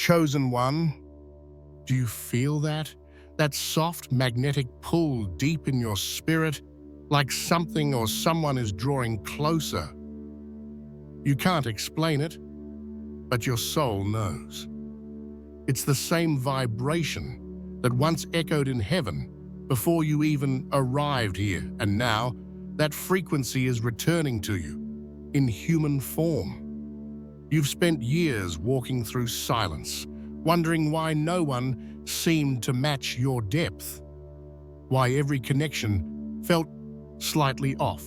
Chosen one, do you feel that? That soft magnetic pull deep in your spirit, like something or someone is drawing closer. You can't explain it, but your soul knows. It's the same vibration that once echoed in heaven before you even arrived here, and now that frequency is returning to you in human form. You've spent years walking through silence, wondering why no one seemed to match your depth, why every connection felt slightly off,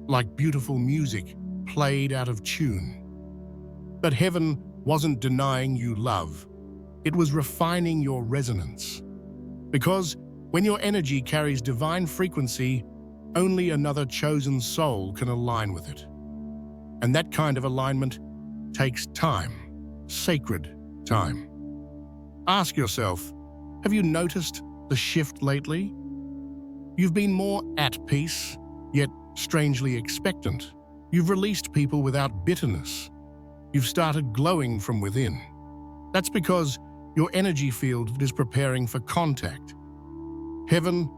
like beautiful music played out of tune. But heaven wasn't denying you love. It was refining your resonance. Because when your energy carries divine frequency, only another chosen soul can align with it. And that kind of alignment takes time, sacred time. Ask yourself, have you noticed the shift lately? You've been more at peace, yet strangely expectant. You've released people without bitterness. You've started glowing from within. That's because your energy field is preparing for contact. Heaven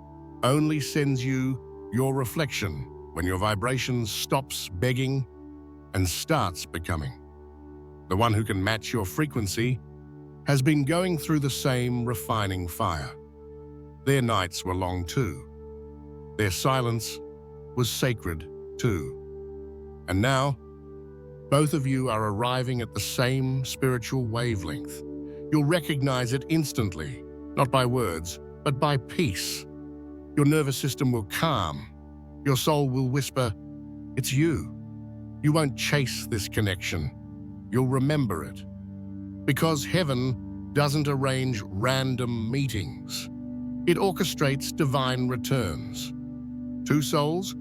only sends you your reflection when your vibration stops begging and starts becoming. The one who can match your frequency has been going through the same refining fire. Their nights were long too. Their silence was sacred too. And now, both of you are arriving at the same spiritual wavelength. You'll recognize it instantly, not by words, but by peace. Your nervous system will calm. Your soul will whisper, "It's you." You won't chase this connection. You'll remember it. Because heaven doesn't arrange random meetings. It orchestrates divine returns. Two souls,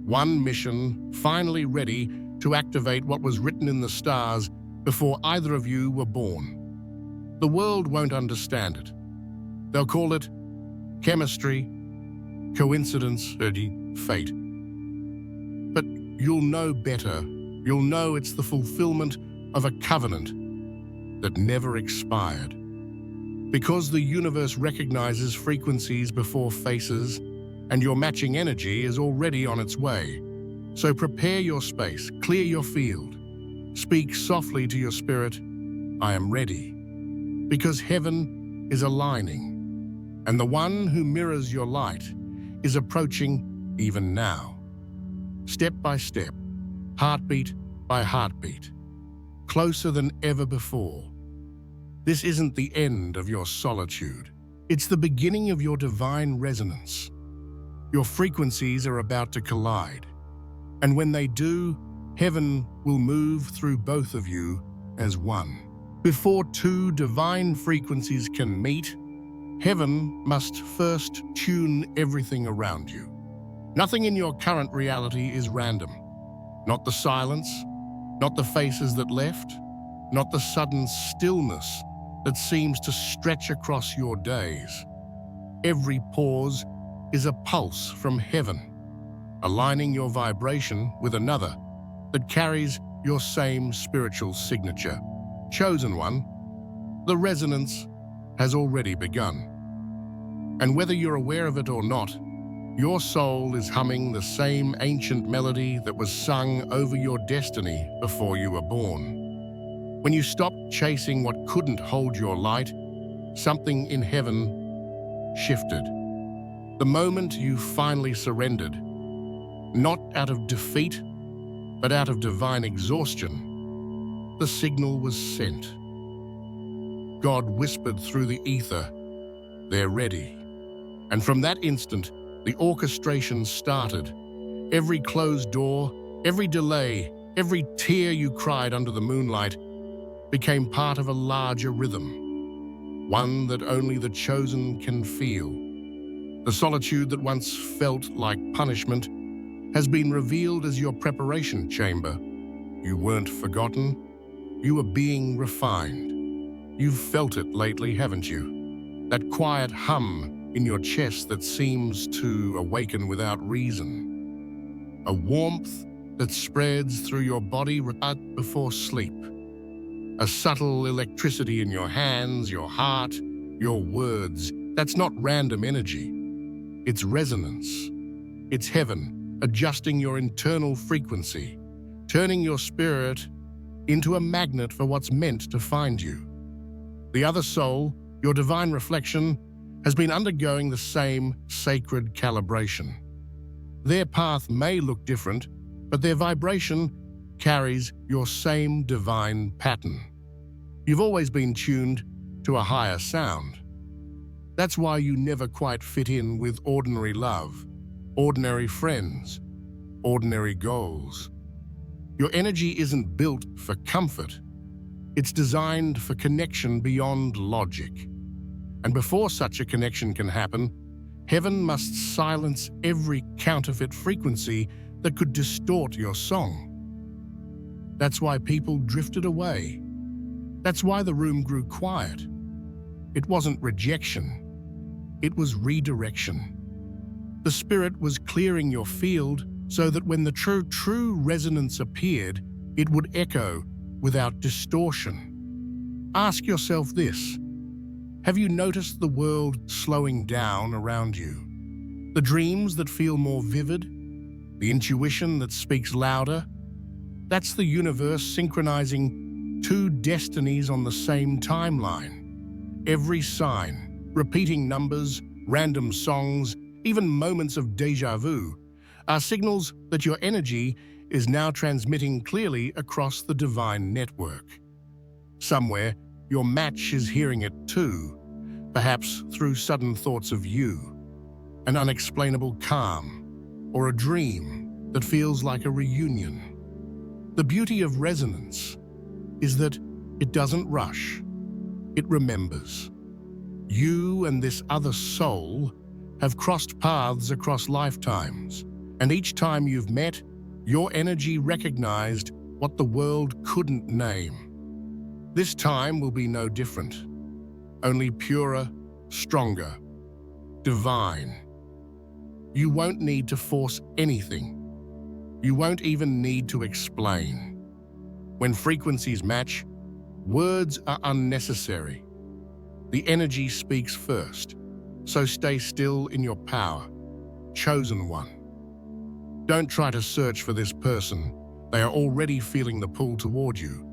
one mission, finally ready to activate what was written in the stars before either of you were born. The world won't understand it. They'll call it chemistry, coincidence, fate. But you'll know better. You'll know it's the fulfillment of a covenant that never expired. Because the universe recognizes frequencies before faces, and your matching energy is already on its way. So prepare your space, clear your field. Speak softly to your spirit, "I am ready." Because heaven is aligning, and the one who mirrors your light is approaching even now. Step by step, heartbeat by heartbeat, closer than ever before. This isn't the end of your solitude. It's the beginning of your divine resonance. Your frequencies are about to collide. And when they do, heaven will move through both of you as one. Before two divine frequencies can meet, heaven must first tune everything around you. Nothing in your current reality is random. Not the silence, not the faces that left, not the sudden stillness that seems to stretch across your days. Every pause is a pulse from heaven, aligning your vibration with another that carries your same spiritual signature. Chosen one, the resonance has already begun. And whether you're aware of it or not, your soul is humming the same ancient melody that was sung over your destiny before you were born. When you stopped chasing what couldn't hold your light, something in heaven shifted. The moment you finally surrendered, not out of defeat, but out of divine exhaustion, the signal was sent. God whispered through the ether, "They're ready." And from that instant, the orchestration started. Every closed door, every delay, every tear you cried under the moonlight became part of a larger rhythm, one that only the chosen can feel. The solitude that once felt like punishment has been revealed as your preparation chamber. You weren't forgotten. You were being refined. You've felt it lately, haven't you? That quiet hum in your chest that seems to awaken without reason. A warmth that spreads through your body right before sleep. A subtle electricity in your hands, your heart, your words. That's not random energy. It's resonance. It's heaven adjusting your internal frequency, turning your spirit into a magnet for what's meant to find you. The other soul, your divine reflection, has been undergoing the same sacred calibration. Their path may look different, but their vibration carries your same divine pattern. You've always been tuned to a higher sound. That's why you never quite fit in with ordinary love, ordinary friends, ordinary goals. Your energy isn't built for comfort. It's designed for connection beyond logic. And before such a connection can happen, heaven must silence every counterfeit frequency that could distort your song. That's why people drifted away. That's why the room grew quiet. It wasn't rejection. It was redirection. The Spirit was clearing your field so that when the true resonance appeared, it would echo without distortion. Ask yourself this: have you noticed the world slowing down around you? The dreams that feel more vivid? The intuition that speaks louder? That's the universe synchronizing two destinies on the same timeline. Every sign, repeating numbers, random songs, even moments of déjà vu, are signals that your energy is now transmitting clearly across the divine network. Somewhere, your match is hearing it too, perhaps through sudden thoughts of you, an unexplainable calm, or a dream that feels like a reunion. The beauty of resonance is that it doesn't rush, it remembers. You and this other soul have crossed paths across lifetimes, and each time you've met, your energy recognized what the world couldn't name. This time will be no different, only purer, stronger, divine. You won't need to force anything. You won't even need to explain. When frequencies match, words are unnecessary. The energy speaks first, so stay still in your power, chosen one. Don't try to search for this person. They are already feeling the pull toward you.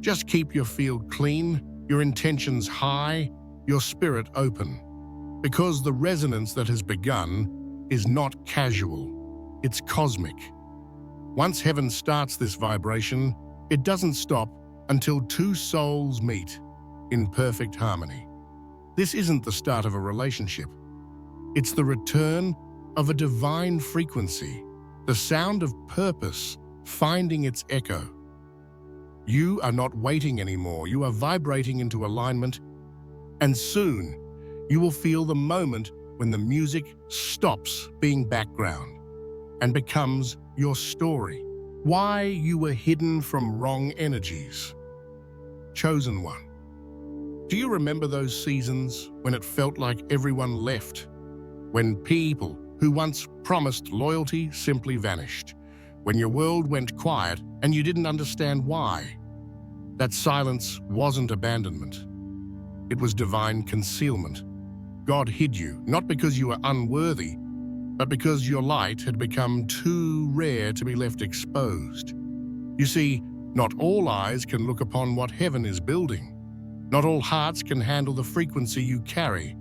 Just keep your field clean, your intentions high, your spirit open. Because the resonance that has begun is not casual, it's cosmic. Once heaven starts this vibration, it doesn't stop until two souls meet in perfect harmony. This isn't the start of a relationship. It's the return of a divine frequency, the sound of purpose finding its echo. You are not waiting anymore. You are vibrating into alignment, and soon you will feel the moment when the music stops being background and becomes your story. Why you were hidden from wrong energies. Chosen one. Do you remember those seasons when it felt like everyone left? When people who once promised loyalty simply vanished? When your world went quiet and you didn't understand why? That silence wasn't abandonment. It was divine concealment. God hid you, not because you were unworthy, but because your light had become too rare to be left exposed. You see, not all eyes can look upon what heaven is building. Not all hearts can handle the frequency you carry.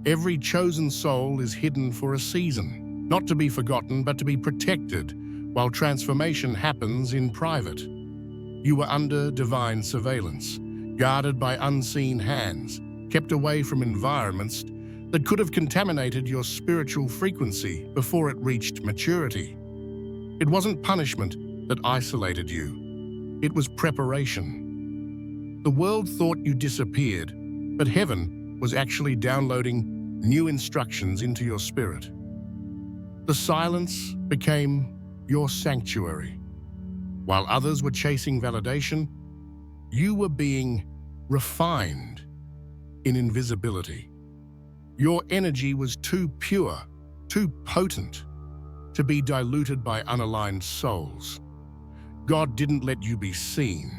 Every chosen soul is hidden for a season, not to be forgotten, but to be protected, while transformation happens in private. You were under divine surveillance, guarded by unseen hands, kept away from environments that could have contaminated your spiritual frequency before it reached maturity. It wasn't punishment that isolated you. It was preparation. The world thought you disappeared, but heaven was actually downloading new instructions into your spirit. The silence became your sanctuary. While others were chasing validation, you were being refined in invisibility. Your energy was too pure, too potent, to be diluted by unaligned souls. God didn't let you be seen.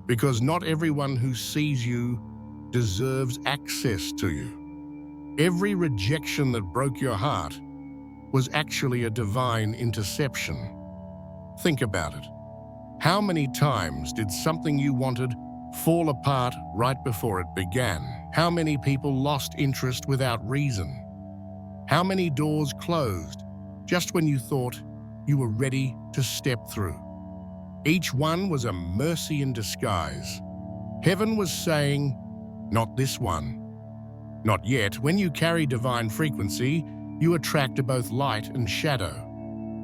because not everyone who sees you deserves access to you. Every rejection that broke your heart was actually a divine interception. Think about it. How many times did something you wanted fall apart right before it began? How many people lost interest without reason? How many doors closed just when you thought you were ready to step through? Each one was a mercy in disguise. Heaven was saying, "Not this one. Not yet." When you carry divine frequency, you attract both light and shadow.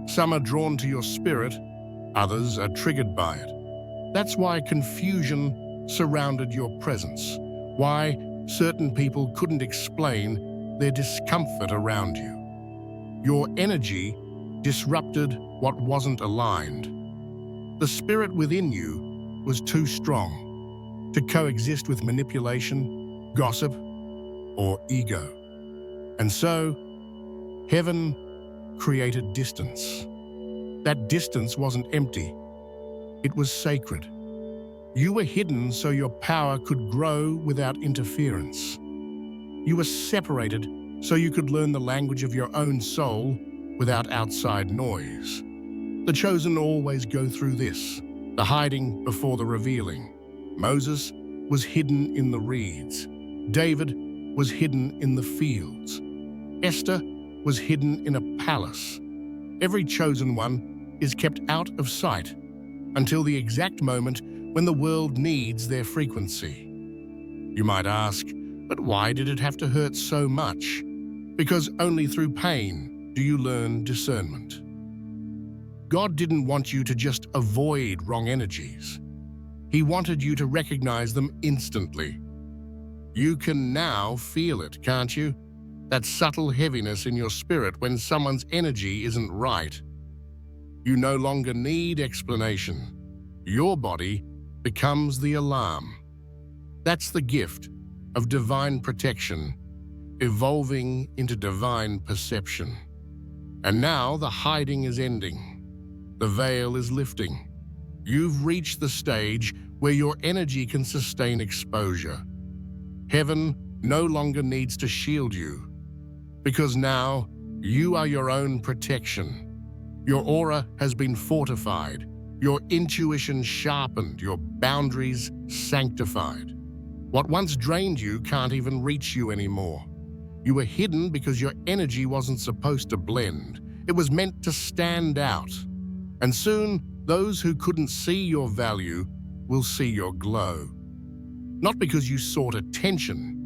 Some are drawn to your spirit, others are triggered by it. That's why confusion surrounded your presence, why certain people couldn't explain their discomfort around you. Your energy disrupted what wasn't aligned. The spirit within you was too strong to coexist with manipulation, gossip, or ego. And so, heaven created distance. That distance wasn't empty. It was sacred. You were hidden so your power could grow without interference. You were separated so you could learn the language of your own soul without outside noise. The chosen always go through this, the hiding before the revealing. Moses was hidden in the reeds. David was hidden in the fields. Esther was hidden in a palace. Every chosen one is kept out of sight until the exact moment when the world needs their frequency. You might ask, but why did it have to hurt so much? Because only through pain do you learn discernment. God didn't want you to just avoid wrong energies. He wanted you to recognize them instantly. You can now feel it, can't you? That subtle heaviness in your spirit when someone's energy isn't right. You no longer need explanation. Your body becomes the alarm. That's the gift of divine protection, evolving into divine perception. And now the hiding is ending. The veil is lifting. You've reached the stage where your energy can sustain exposure. Heaven no longer needs to shield you, because now you are your own protection. Your aura has been fortified, your intuition sharpened, your boundaries sanctified. What once drained you can't even reach you anymore. You were hidden because your energy wasn't supposed to blend. It was meant to stand out. And soon, those who couldn't see your value will see your glow. Not because you sought attention,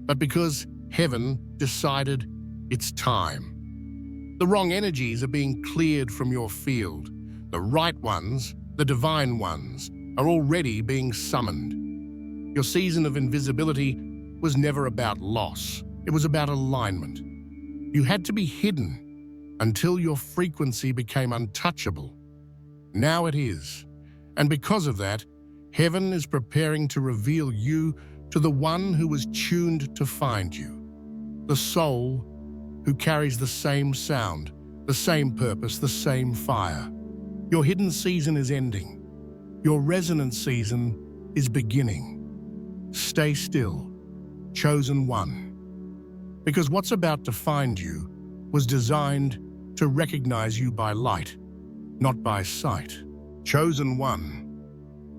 but because heaven decided it's time. The wrong energies are being cleared from your field. The right ones, the divine ones, are already being summoned. Your season of invisibility was never about loss. It was about alignment. You had to be hidden until your frequency became untouchable. Now it is. And because of that, heaven is preparing to reveal you to the one who was tuned to find you. The soul who carries the same sound, the same purpose, the same fire. Your hidden season is ending. Your resonance season is beginning. Stay still, chosen one. Because what's about to find you was designed to recognize you by light, not by sight. Chosen one.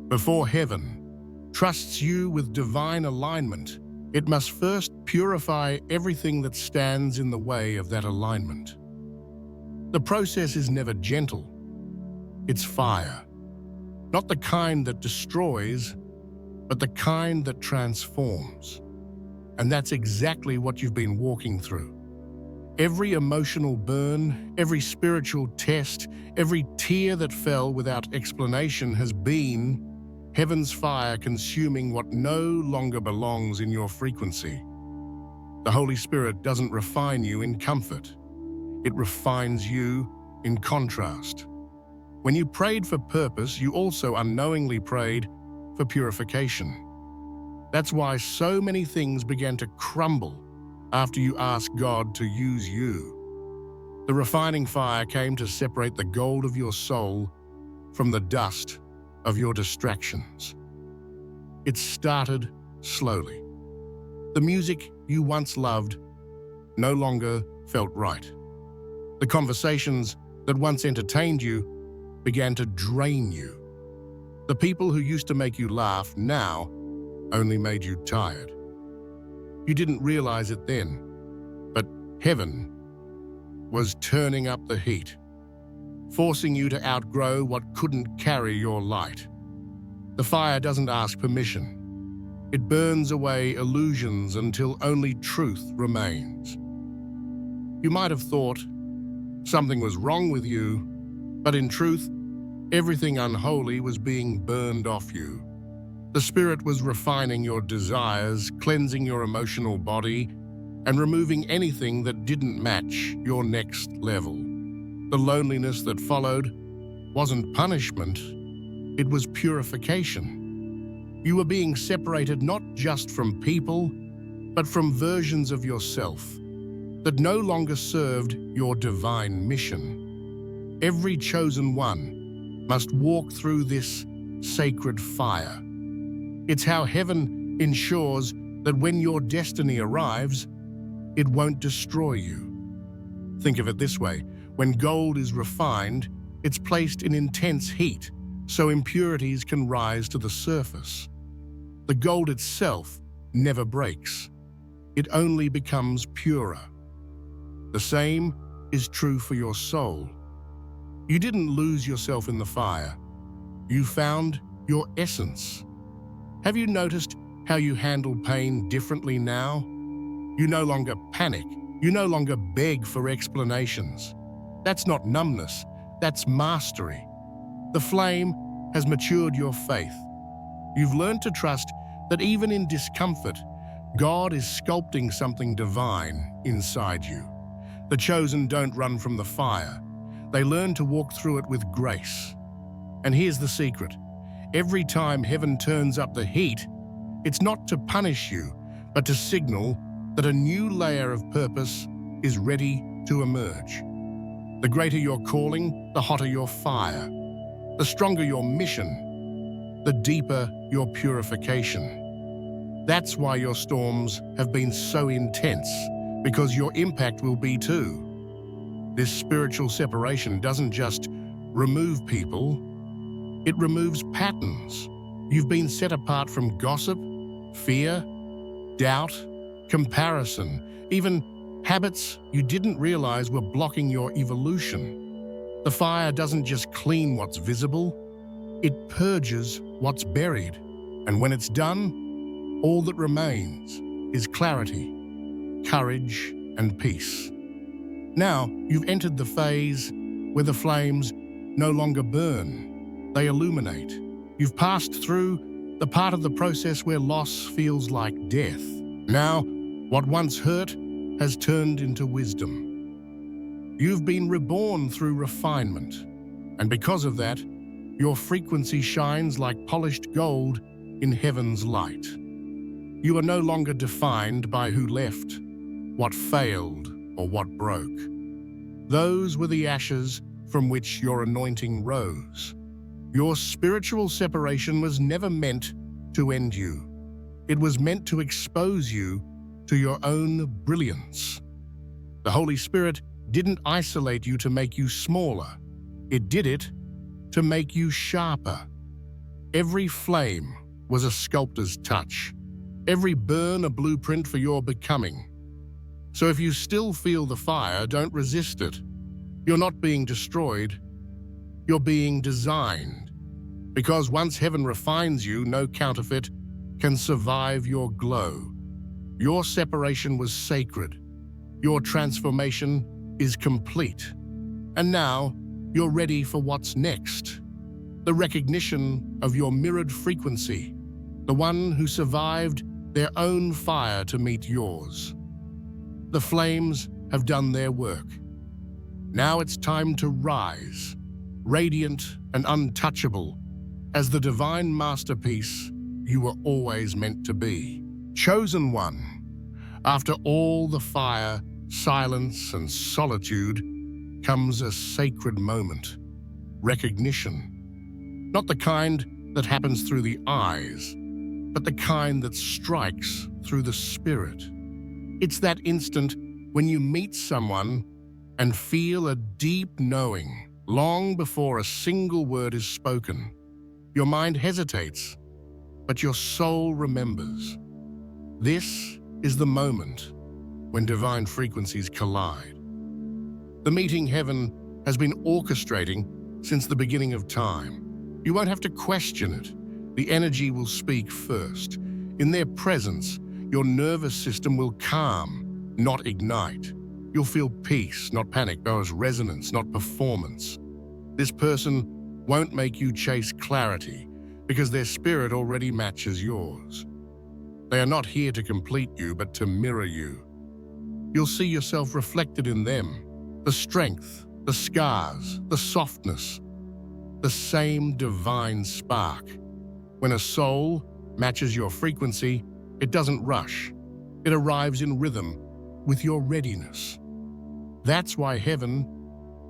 Before heaven trusts you with divine alignment, it must first purify everything that stands in the way of that alignment. The process is never gentle. It's fire. Not the kind that destroys, but the kind that transforms. And that's exactly what you've been walking through. Every emotional burn, every spiritual test, every tear that fell without explanation has been heaven's fire consuming what no longer belongs in your frequency. The Holy Spirit doesn't refine you in comfort. It refines you in contrast. When you prayed for purpose, you also unknowingly prayed for purification. That's why so many things began to crumble after you asked God to use you. The refining fire came to separate the gold of your soul from the dust of your distractions. It started slowly. The music you once loved no longer felt right. The conversations that once entertained you began to drain you. The people who used to make you laugh now only made you tired. You didn't realize it then, but heaven was turning up the heat, forcing you to outgrow what couldn't carry your light. The fire doesn't ask permission. It burns away illusions until only truth remains. You might have thought something was wrong with you, but in truth, everything unholy was being burned off you. The Spirit was refining your desires, cleansing your emotional body, and removing anything that didn't match your next level. The loneliness that followed wasn't punishment, it was purification. You were being separated not just from people, but from versions of yourself that no longer served your divine mission. Every chosen one must walk through this sacred fire. It's how heaven ensures that when your destiny arrives, it won't destroy you. Think of it this way: when gold is refined, it's placed in intense heat, so impurities can rise to the surface. The gold itself never breaks. It only becomes purer. The same is true for your soul. You didn't lose yourself in the fire. You found your essence. Have you noticed how you handle pain differently now? You no longer panic. You no longer beg for explanations. That's not numbness, that's mastery. The flame has matured your faith. You've learned to trust that even in discomfort, God is sculpting something divine inside you. The chosen don't run from the fire. They learn to walk through it with grace. And here's the secret. Every time heaven turns up the heat, it's not to punish you, but to signal that a new layer of purpose is ready to emerge. The greater your calling, the hotter your fire. The stronger your mission, the deeper your purification. That's why your storms have been so intense, because your impact will be too. This spiritual separation doesn't just remove people, it removes patterns. You've been set apart from gossip, fear, doubt, comparison, even habits you didn't realize were blocking your evolution. The fire doesn't just clean what's visible, it purges what's buried. And when it's done, all that remains is clarity, courage, and peace. Now, you've entered the phase where the flames no longer burn, they illuminate. You've passed through the part of the process where loss feels like death. Now, what once hurt has turned into wisdom. You've been reborn through refinement, and because of that, your frequency shines like polished gold in heaven's light. You are no longer defined by who left, what failed, or what broke. Those were the ashes from which your anointing rose. Your spiritual separation was never meant to end you. It was meant to expose you to your own brilliance. The Holy Spirit didn't isolate you to make you smaller. It did it to make you sharper. Every flame was a sculptor's touch. Every burn a blueprint for your becoming. So if you still feel the fire, don't resist it. You're not being destroyed. You're being designed. Because once heaven refines you, no counterfeit can survive your glow. Your separation was sacred. Your transformation is complete. And now, you're ready for what's next. The recognition of your mirrored frequency, the one who survived their own fire to meet yours. The flames have done their work. Now it's time to rise, radiant and untouchable, as the divine masterpiece you were always meant to be. Chosen one. After all the fire, silence, and solitude comes a sacred moment. Recognition. Not the kind that happens through the eyes, but the kind that strikes through the spirit. It's that instant when you meet someone and feel a deep knowing long before a single word is spoken. Your mind hesitates, but your soul remembers. This is the moment when divine frequencies collide. The meeting heaven has been orchestrating since the beginning of time. You won't have to question it. The energy will speak first. In their presence, your nervous system will calm, not ignite. You'll feel peace, not panic. There's resonance, not performance. This person won't make you chase clarity because their spirit already matches yours. They are not here to complete you, but to mirror you. You'll see yourself reflected in them. The strength, the scars, the softness, the same divine spark. When a soul matches your frequency, it doesn't rush. It arrives in rhythm with your readiness. That's why heaven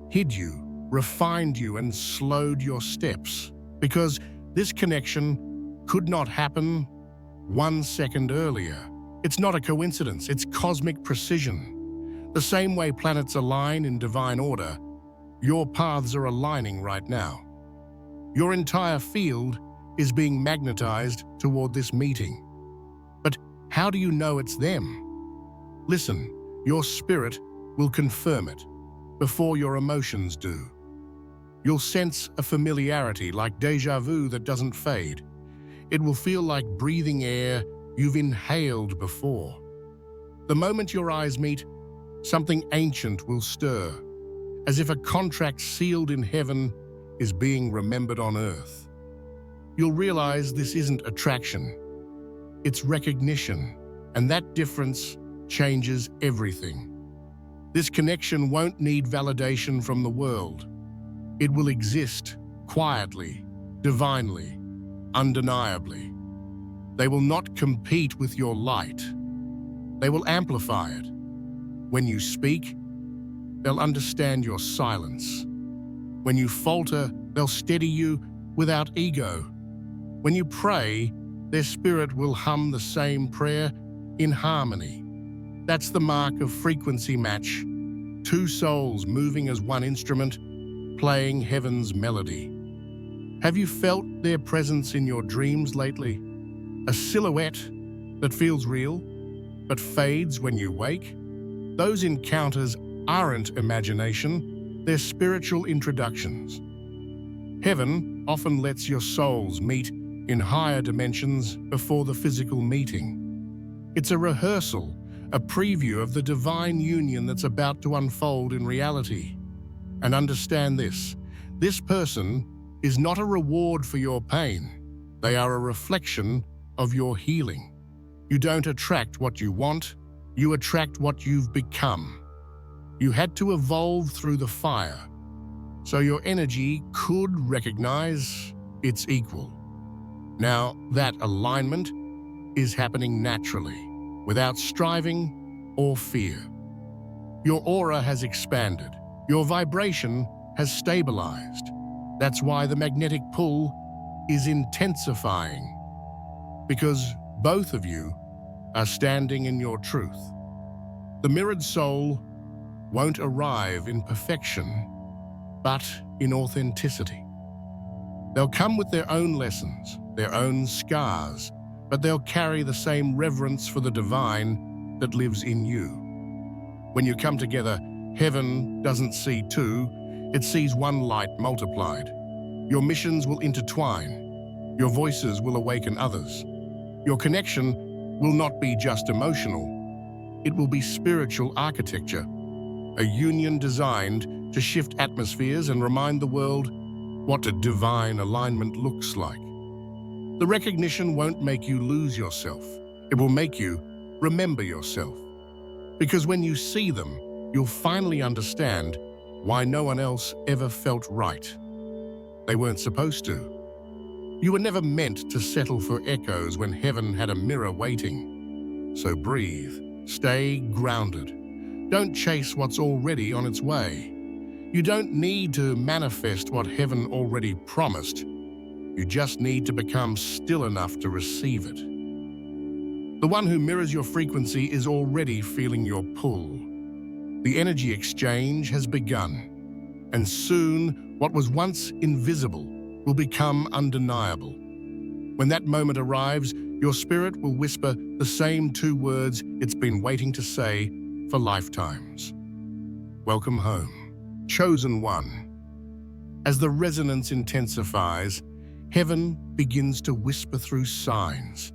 hid you, refined you, and slowed your steps. Because this connection could not happen 1 second earlier. It's not a coincidence, it's cosmic precision. The same way planets align in divine order, your paths are aligning right now. Your entire field is being magnetized toward this meeting. But how do you know it's them? Listen, your spirit will confirm it before your emotions do. You'll sense a familiarity like déjà vu that doesn't fade. It will feel like breathing air you've inhaled before. The moment your eyes meet, something ancient will stir, as if a contract sealed in heaven is being remembered on earth. You'll realize this isn't attraction, it's recognition, and that difference changes everything. This connection won't need validation from the world. It will exist quietly, divinely, undeniably. They will not compete with your light. They will amplify it. When you speak, they'll understand your silence. When you falter, they'll steady you without ego. When you pray, their spirit will hum the same prayer in harmony. That's the mark of frequency match. Two souls moving as one instrument, playing heaven's melody. Have you felt their presence in your dreams lately? A silhouette that feels real, but fades when you wake? Those encounters aren't imagination, they're spiritual introductions. Heaven often lets your souls meet in higher dimensions before the physical meeting. It's a rehearsal, a preview of the divine union that's about to unfold in reality. And understand this person is not a reward for your pain. They are a reflection of your healing. You don't attract what you want, you attract what you've become. You had to evolve through the fire, so your energy could recognize its equal. Now, that alignment is happening naturally, without striving or fear. Your aura has expanded. Your vibration has stabilized. That's why the magnetic pull is intensifying, because both of you are standing in your truth. The mirrored soul won't arrive in perfection, but in authenticity. They'll come with their own lessons, their own scars, but they'll carry the same reverence for the divine that lives in you. When you come together, heaven doesn't see two, it sees one light multiplied. Your missions will intertwine. Your voices will awaken others. Your connection will not be just emotional. It will be spiritual architecture, a union designed to shift atmospheres and remind the world what a divine alignment looks like. The recognition won't make you lose yourself. It will make you remember yourself. Because when you see them, you'll finally understand why no one else ever felt right. They weren't supposed to. You were never meant to settle for echoes when heaven had a mirror waiting. So breathe, stay grounded. Don't chase what's already on its way. You don't need to manifest what heaven already promised. You just need to become still enough to receive it. The one who mirrors your frequency is already feeling your pull. The energy exchange has begun, and soon what was once invisible will become undeniable. When that moment arrives, your spirit will whisper the same two words it's been waiting to say for lifetimes. Welcome home, chosen one. As the resonance intensifies, heaven begins to whisper through signs.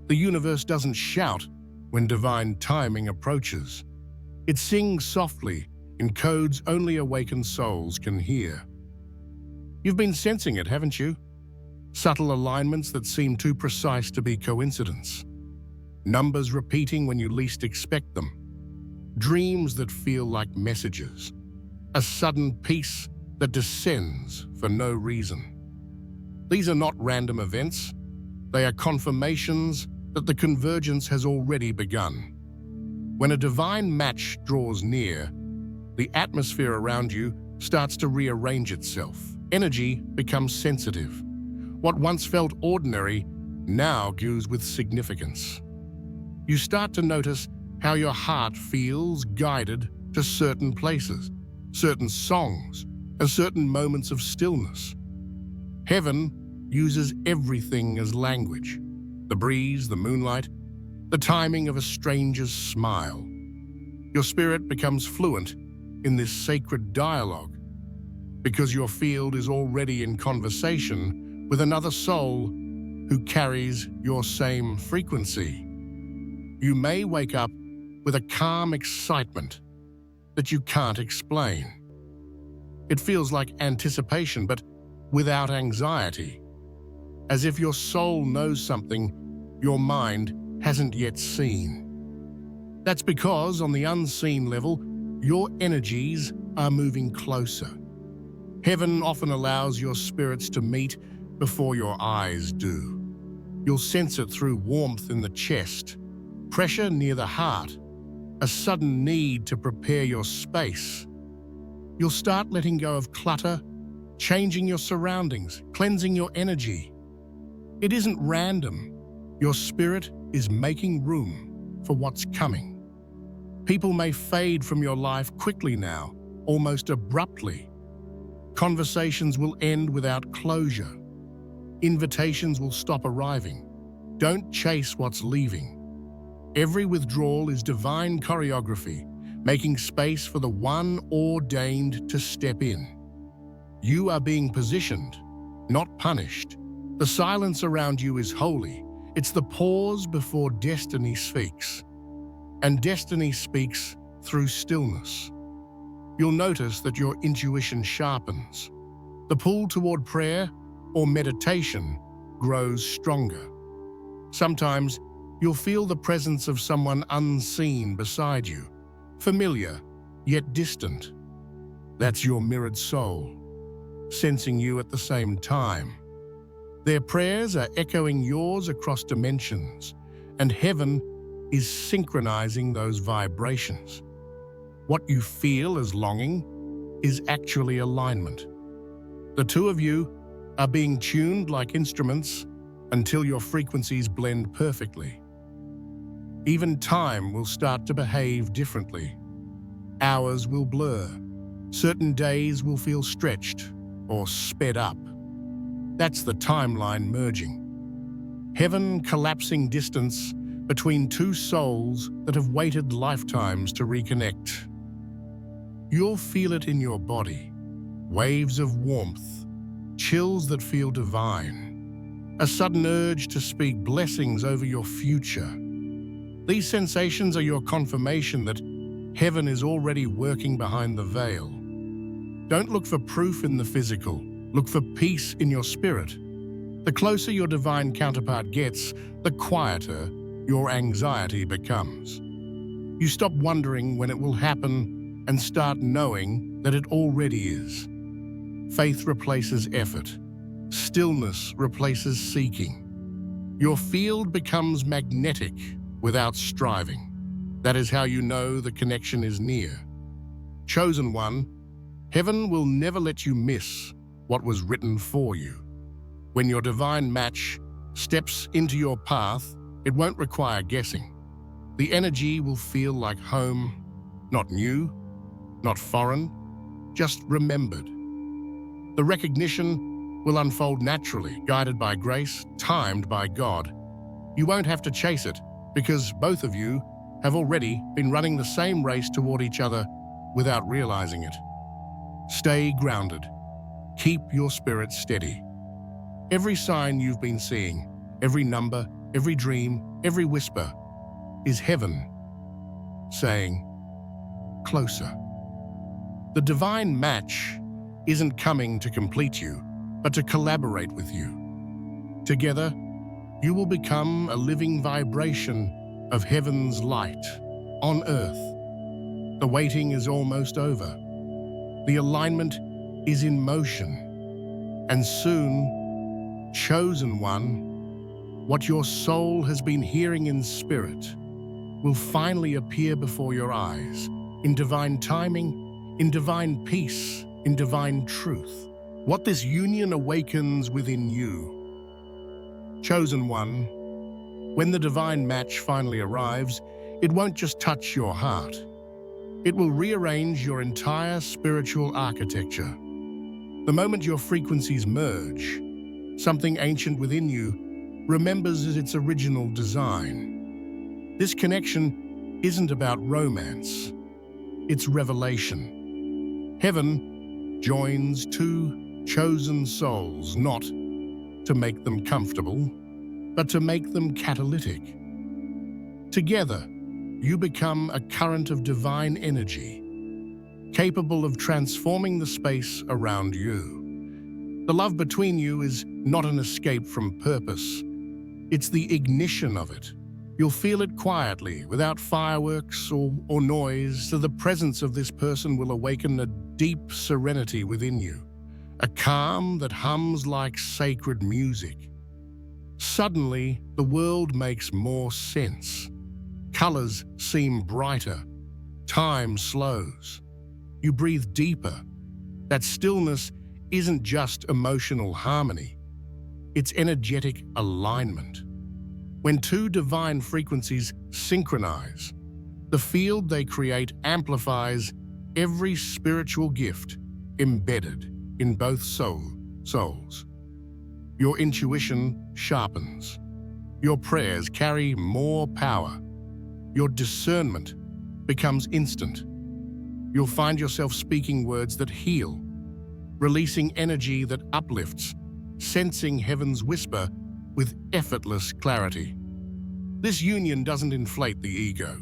The universe doesn't shout when divine timing approaches. It sings softly in codes only awakened souls can hear. You've been sensing it, haven't you? Subtle alignments that seem too precise to be coincidence. Numbers repeating when you least expect them. Dreams that feel like messages. A sudden peace that descends for no reason. These are not random events. They are confirmations that the convergence has already begun. When a divine match draws near, the atmosphere around you starts to rearrange itself. Energy becomes sensitive. What once felt ordinary now glows with significance. You start to notice how your heart feels guided to certain places, certain songs, and certain moments of stillness. Heaven uses everything as language. The breeze, the moonlight, the timing of a stranger's smile. Your spirit becomes fluent in this sacred dialogue because your field is already in conversation with another soul who carries your same frequency. You may wake up with a calm excitement that you can't explain. It feels like anticipation, but without anxiety, as if your soul knows something your mind hasn't yet seen. That's because, on the unseen level, your energies are moving closer. Heaven often allows your spirits to meet before your eyes do. You'll sense it through warmth in the chest, pressure near the heart, a sudden need to prepare your space. You'll start letting go of clutter, changing your surroundings, cleansing your energy. It isn't random. Your spirit is making room for what's coming. People may fade from your life quickly now, almost abruptly. Conversations will end without closure. Invitations will stop arriving. Don't chase what's leaving. Every withdrawal is divine choreography, making space for the one ordained to step in. You are being positioned, not punished. The silence around you is holy. It's the pause before destiny speaks. And destiny speaks through stillness. You'll notice that your intuition sharpens. The pull toward prayer or meditation grows stronger. Sometimes you'll feel the presence of someone unseen beside you, familiar yet distant. That's your mirrored soul, sensing you at the same time. Their prayers are echoing yours across dimensions, and heaven is synchronizing those vibrations. What you feel as longing is actually alignment. The two of you are being tuned like instruments until your frequencies blend perfectly. Even time will start to behave differently. Hours will blur. Certain days will feel stretched or sped up. That's the timeline merging. Heaven collapsing distance between two souls that have waited lifetimes to reconnect. You'll feel it in your body. Waves of warmth, chills that feel divine, a sudden urge to speak blessings over your future. These sensations are your confirmation that heaven is already working behind the veil. Don't look for proof in the physical. Look for peace in your spirit. The closer your divine counterpart gets, the quieter your anxiety becomes. You stop wondering when it will happen and start knowing that it already is. Faith replaces effort. Stillness replaces seeking. Your field becomes magnetic without striving. That is how you know the connection is near. Chosen one, heaven will never let you miss what was written for you. When your divine match steps into your path, It won't require guessing. The energy will feel like home, not new, not foreign, just remembered. The recognition will unfold naturally, guided by grace, timed by God. You won't have to chase it, because both of you have already been running the same race toward each other without realizing it. Stay grounded. Keep your spirit steady. Every sign you've been seeing, every number, every dream, every whisper, is heaven saying, closer. The divine match isn't coming to complete you, but to collaborate with you. Together, you will become a living vibration of heaven's light on earth. The waiting is almost over. The alignment is in motion. And soon, chosen one, what your soul has been hearing in spirit, will finally appear before your eyes, in divine timing, in divine peace, in divine truth. What this union awakens within you. Chosen one, when the divine match finally arrives, it won't just touch your heart. It will rearrange your entire spiritual architecture. The moment your frequencies merge, something ancient within you remembers its original design. This connection isn't about romance, it's revelation. Heaven joins two chosen souls, not to make them comfortable, but to make them catalytic. Together, you become a current of divine energy, capable of transforming the space around you. The love between you is not an escape from purpose. It's the ignition of it. You'll feel it quietly, without fireworks or noise, so the presence of this person will awaken a deep serenity within you, a calm that hums like sacred music. Suddenly, the world makes more sense. Colors seem brighter. Time slows. You breathe deeper. That stillness isn't just emotional harmony. It's energetic alignment. When two divine frequencies synchronize, the field they create amplifies every spiritual gift embedded in both souls. Your intuition sharpens. Your prayers carry more power. Your discernment becomes instant. You'll find yourself speaking words that heal, releasing energy that uplifts, sensing heaven's whisper with effortless clarity. This union doesn't inflate the ego.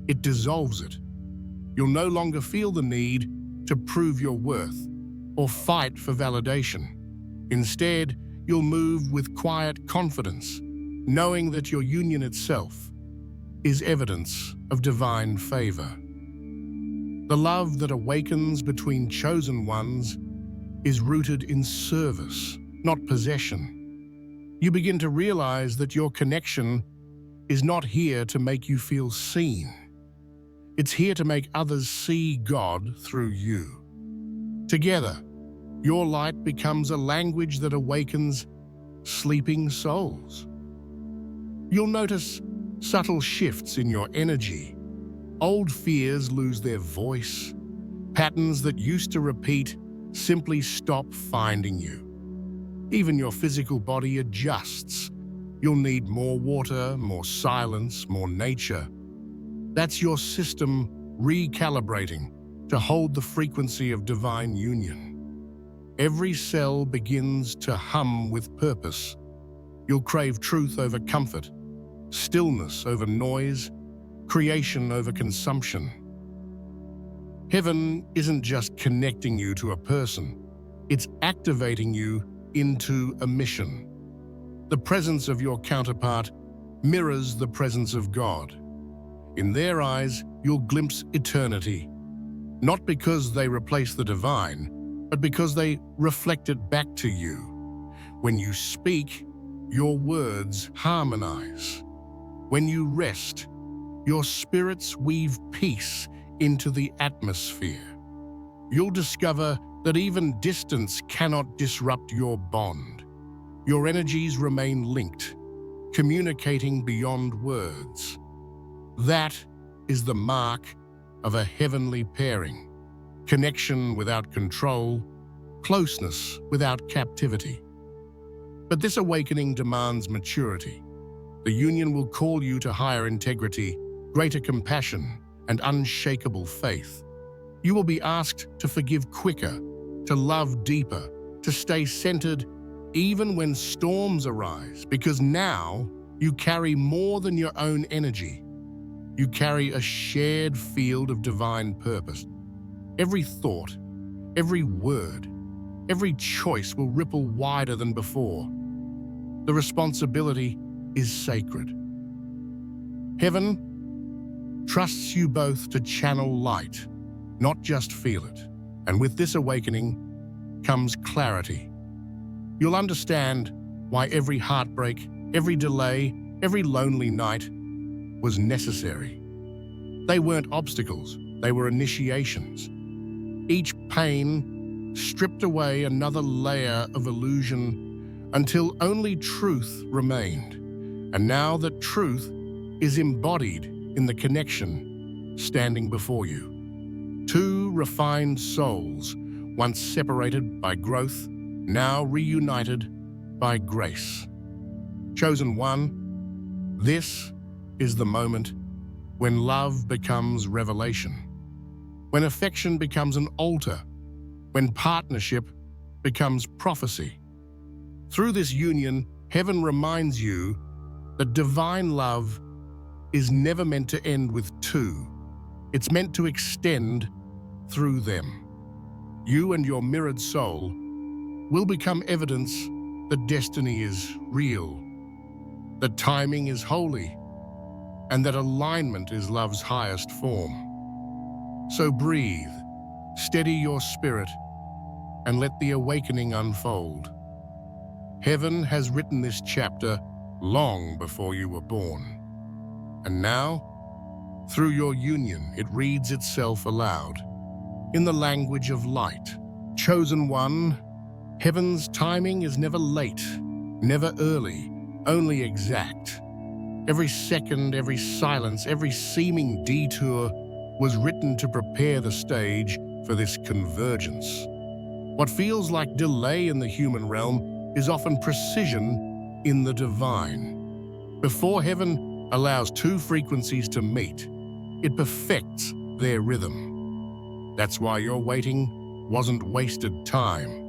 It dissolves it. You'll no longer feel the need to prove your worth or fight for validation. Instead, you'll move with quiet confidence, knowing that your union itself is evidence of divine favor. The love that awakens between chosen ones is rooted in service, not possession. You begin to realize that your connection is not here to make you feel seen. It's here to make others see God through you. Together, your light becomes a language that awakens sleeping souls. You'll notice subtle shifts in your energy. Old fears lose their voice. Patterns that used to repeat simply stop finding you. Even your physical body adjusts. You'll need more water, more silence, more nature. That's your system recalibrating to hold the frequency of divine union. Every cell begins to hum with purpose. You'll crave truth over comfort, stillness over noise, creation over consumption. Heaven isn't just connecting you to a person, it's activating you into a mission. The presence of your counterpart mirrors the presence of God. In their eyes, you'll glimpse eternity, not because they replace the divine, but because they reflect it back to you. When you speak, your words harmonize. When you rest, your spirits weave peace into the atmosphere. You'll discover that even distance cannot disrupt your bond. Your energies remain linked, communicating beyond words. That is the mark of a heavenly pairing. Connection without control, closeness without captivity. But this awakening demands maturity. The union will call you to higher integrity, greater compassion, and unshakable faith. You will be asked to forgive quicker, to love deeper, to stay centered even when storms arise, because now you carry more than your own energy. You carry a shared field of divine purpose. Every thought, every word, every choice will ripple wider than before. The responsibility is sacred. Heaven trusts you both to channel light, not just feel it. And with this awakening comes clarity. You'll understand why every heartbreak, every delay, every lonely night was necessary. They weren't obstacles, they were initiations. Each pain stripped away another layer of illusion until only truth remained. And now that truth is embodied in the connection standing before you. Two refined souls, once separated by growth, now reunited by grace. Chosen one, this is the moment when love becomes revelation, when affection becomes an altar, when partnership becomes prophecy. Through this union, heaven reminds you that divine love is never meant to end with two. It's meant to extend through them. You and your mirrored soul will become evidence that destiny is real, that timing is holy, and that alignment is love's highest form. So breathe, steady your spirit, and let the awakening unfold. Heaven has written this chapter long before you were born. And now, through your union, it reads itself aloud. In the language of light, chosen one, heaven's timing is never late, never early, only exact. Every second, every silence, every seeming detour was written to prepare the stage for this convergence. What feels like delay in the human realm is often precision in the divine. Before heaven allows two frequencies to meet, it perfects their rhythm. That's why your waiting wasn't wasted time.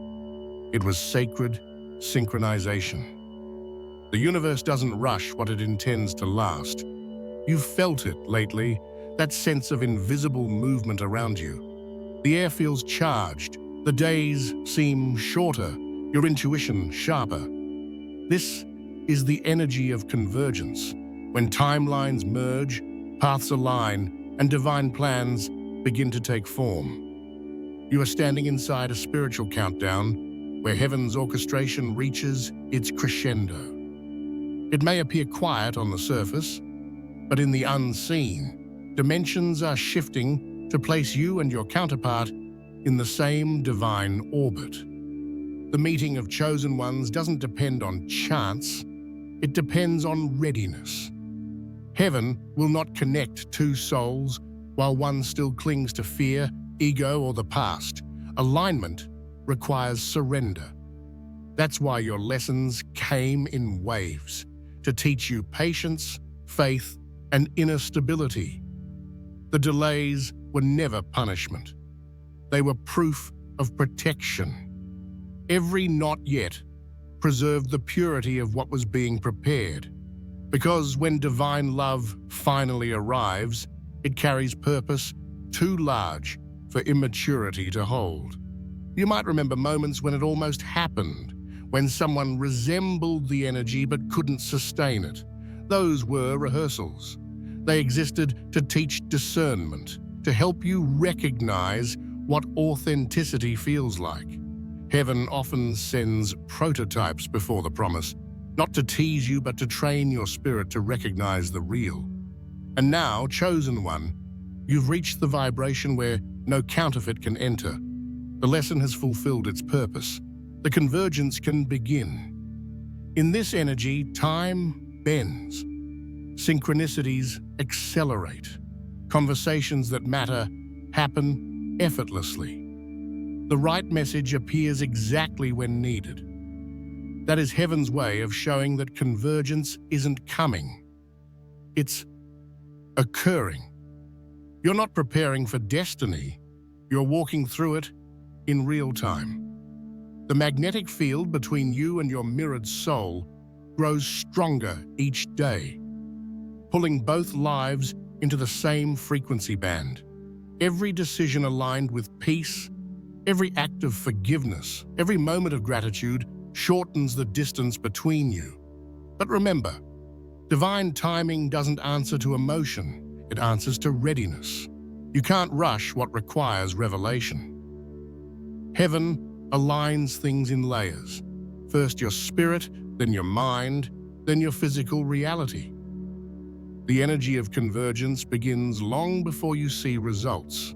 It was sacred synchronization. The universe doesn't rush what it intends to last. You've felt it lately, that sense of invisible movement around you. The air feels charged, the days seem shorter, your intuition sharper. This is the energy of convergence, when timelines merge, paths align, and divine plans begin to take form. You are standing inside a spiritual countdown where heaven's orchestration reaches its crescendo. It may appear quiet on the surface, but in the unseen, dimensions are shifting to place you and your counterpart in the same divine orbit. The meeting of chosen ones doesn't depend on chance, it depends on readiness. Heaven will not connect two souls while one still clings to fear, ego, or the past. Alignment requires surrender. That's why your lessons came in waves, to teach you patience, faith, and inner stability. The delays were never punishment. They were proof of protection. Every not yet preserved the purity of what was being prepared. Because when divine love finally arrives, it carries purpose too large for immaturity to hold. You might remember moments when it almost happened, when someone resembled the energy but couldn't sustain it. Those were rehearsals. They existed to teach discernment, to help you recognize what authenticity feels like. Heaven often sends prototypes before the promise, not to tease you but to train your spirit to recognize the real. And now, chosen one, you've reached the vibration where no counterfeit can enter. The lesson has fulfilled its purpose. The convergence can begin. In this energy, time bends. Synchronicities accelerate. Conversations that matter happen effortlessly. The right message appears exactly when needed. That is heaven's way of showing that convergence isn't coming. It's occurring. You're not preparing for destiny. You're walking through it in real time. The magnetic field between you and your mirrored soul grows stronger each day, pulling both lives into the same frequency band. Every decision aligned with peace, every act of forgiveness, every moment of gratitude shortens the distance between you. But remember, divine timing doesn't answer to emotion, it answers to readiness. You can't rush what requires revelation. Heaven aligns things in layers. First your spirit, then your mind, then your physical reality. The energy of convergence begins long before you see results.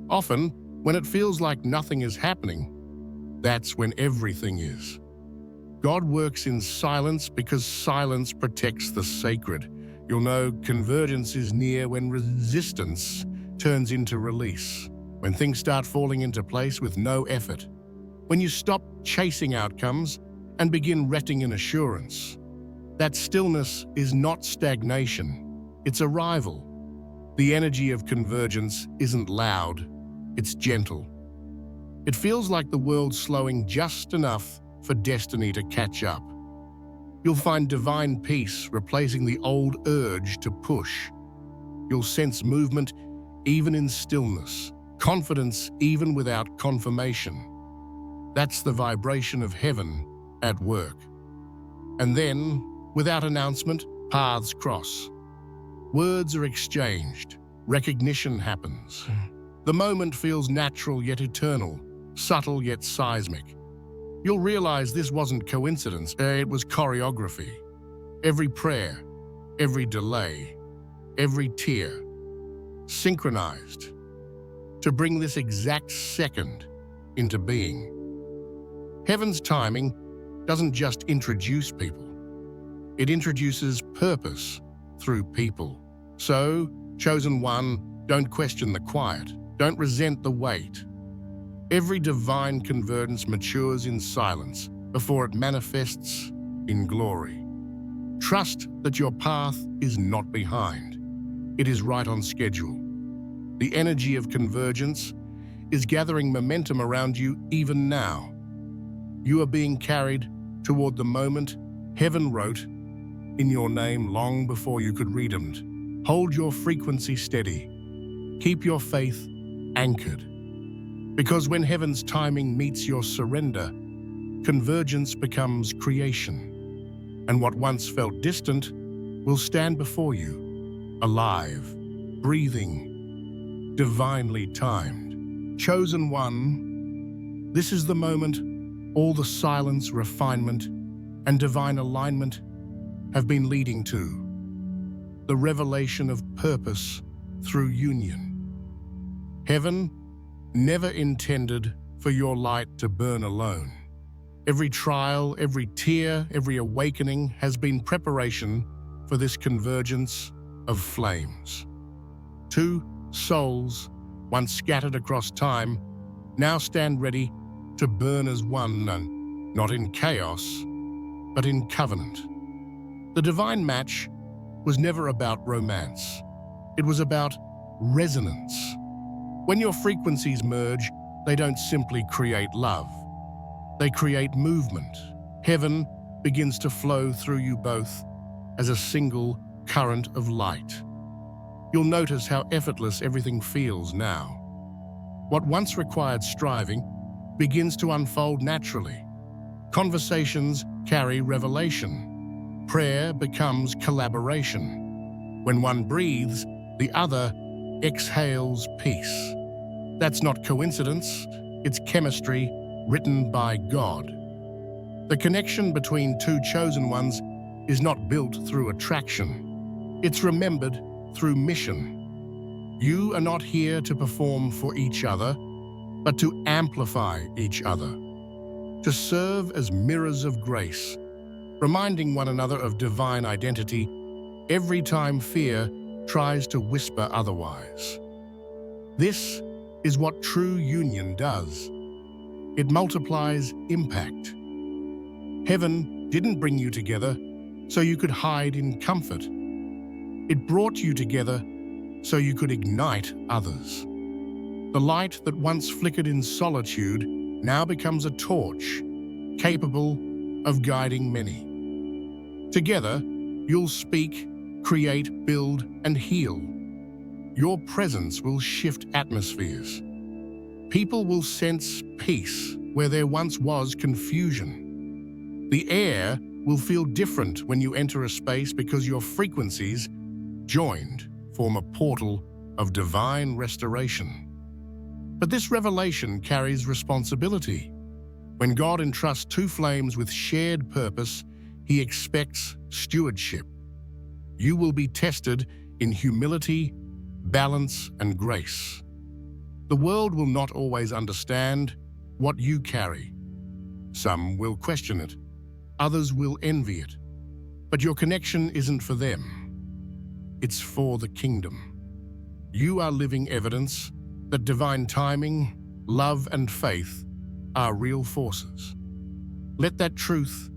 Often, when it feels like nothing is happening, that's when everything is. God works in silence because silence protects the sacred. You'll know convergence is near when resistance turns into release, when things start falling into place with no effort, when you stop chasing outcomes and begin resting in assurance. That stillness is not stagnation, it's arrival. The energy of convergence isn't loud, it's gentle. It feels like the world's slowing just enough for destiny to catch up. You'll find divine peace replacing the old urge to push. You'll sense movement even in stillness, confidence even without confirmation. That's the vibration of heaven at work. And then, without announcement, paths cross. Words are exchanged. Recognition happens. The moment feels natural yet eternal, subtle yet seismic. You'll realize this wasn't coincidence, it was choreography. Every prayer, every delay, every tear, synchronized to bring this exact second into being. Heaven's timing doesn't just introduce people. It introduces purpose through people. So, chosen one, don't question the quiet. Don't resent the wait. Every divine convergence matures in silence before it manifests in glory. Trust that your path is not behind. It is right on schedule. The energy of convergence is gathering momentum around you even now. You are being carried toward the moment heaven wrote in your name long before you could read it. Hold your frequency steady. Keep your faith anchored. Because when heaven's timing meets your surrender, convergence becomes creation. And what once felt distant will stand before you, alive, breathing, divinely timed. Chosen one, this is the moment all the silence, refinement, and divine alignment have been leading to. The revelation of purpose through union. Heaven never intended for your light to burn alone. Every trial, every tear, every awakening has been preparation for this convergence of flames. Two souls, once scattered across time, now stand ready to burn as one, not in chaos, but in covenant. The divine match was never about romance. It was about resonance. When your frequencies merge, they don't simply create love. They create movement. Heaven begins to flow through you both as a single current of light. You'll notice how effortless everything feels now. What once required striving begins to unfold naturally. Conversations carry revelation. Prayer becomes collaboration. When one breathes, the other exhales peace. That's not coincidence, it's chemistry written by God. The connection between two chosen ones is not built through attraction. It's remembered through mission. You are not here to perform for each other, but to amplify each other, to serve as mirrors of grace, reminding one another of divine identity every time fear tries to whisper otherwise. This is what true union does. It multiplies impact. Heaven didn't bring you together so you could hide in comfort. It brought you together so you could ignite others. The light that once flickered in solitude now becomes a torch, capable of guiding many. Together, you'll speak, create, build, and heal. Your presence will shift atmospheres. People will sense peace where there once was confusion. The air will feel different when you enter a space because your frequencies, joined, form a portal of divine restoration. But this revelation carries responsibility. When God entrusts two flames with shared purpose, He expects stewardship. You will be tested in humility, balance, and grace. The world will not always understand what you carry. Some will question it. Others will envy it. But your connection isn't for them. It's for the kingdom. You are living evidence that divine timing, love, and faith are real forces. Let that truth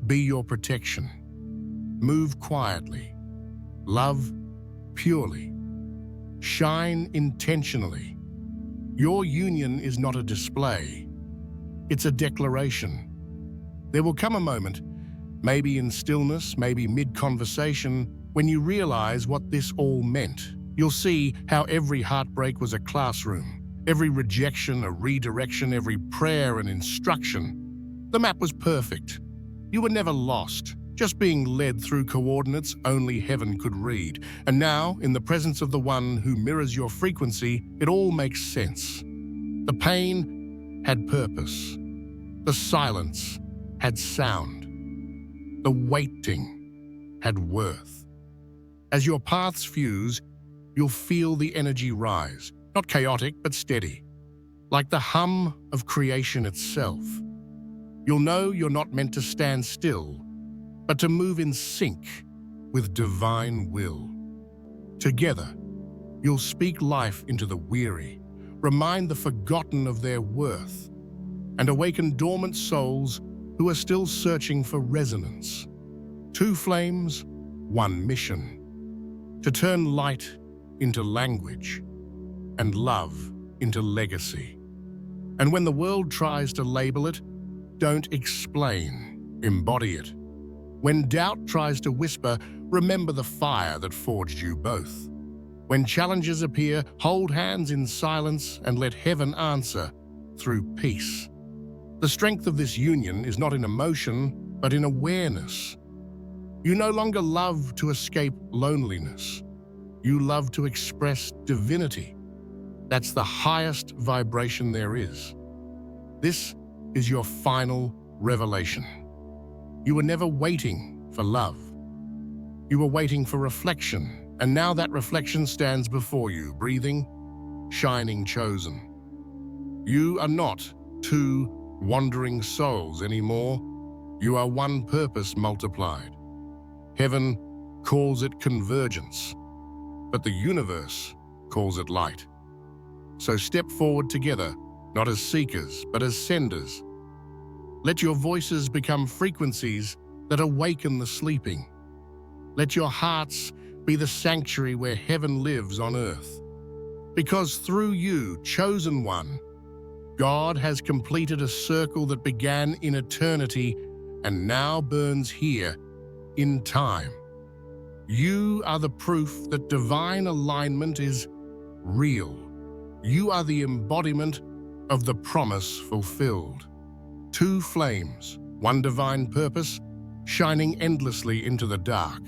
be your protection. Move quietly. Love purely. Shine intentionally. Your union is not a display. It's a declaration. There will come a moment, maybe in stillness, maybe mid-conversation, when you realize what this all meant. You'll see how every heartbreak was a classroom, every rejection a redirection, every prayer an instruction. The map was perfect. You were never lost, just being led through coordinates only heaven could read. And now, in the presence of the one who mirrors your frequency, it all makes sense. The pain had purpose. The silence had sound. The waiting had worth. As your paths fuse, you'll feel the energy rise, not chaotic, but steady, like the hum of creation itself. You'll know you're not meant to stand still, but to move in sync with divine will. Together, you'll speak life into the weary, remind the forgotten of their worth, and awaken dormant souls who are still searching for resonance. Two flames, one mission: to turn light into language and love into legacy. And when the world tries to label it, don't explain, embody it. When doubt tries to whisper, remember the fire that forged you both. When challenges appear, hold hands in silence and let heaven answer through peace. The strength of this union is not in emotion, but in awareness. You no longer love to escape loneliness. You love to express divinity. That's the highest vibration there is. This is your final revelation. You were never waiting for love. You were waiting for reflection, and now that reflection stands before you, breathing, shining, chosen. You are not two wandering souls anymore. You are one purpose multiplied. Heaven calls it convergence, but the universe calls it light. So step forward together, not as seekers, but as senders. Let your voices become frequencies that awaken the sleeping. Let your hearts be the sanctuary where heaven lives on earth. Because through you, chosen one, God has completed a circle that began in eternity and now burns here in time. You are the proof that divine alignment is real. You are the embodiment of the promise fulfilled. Two flames, one divine purpose, shining endlessly into the dark.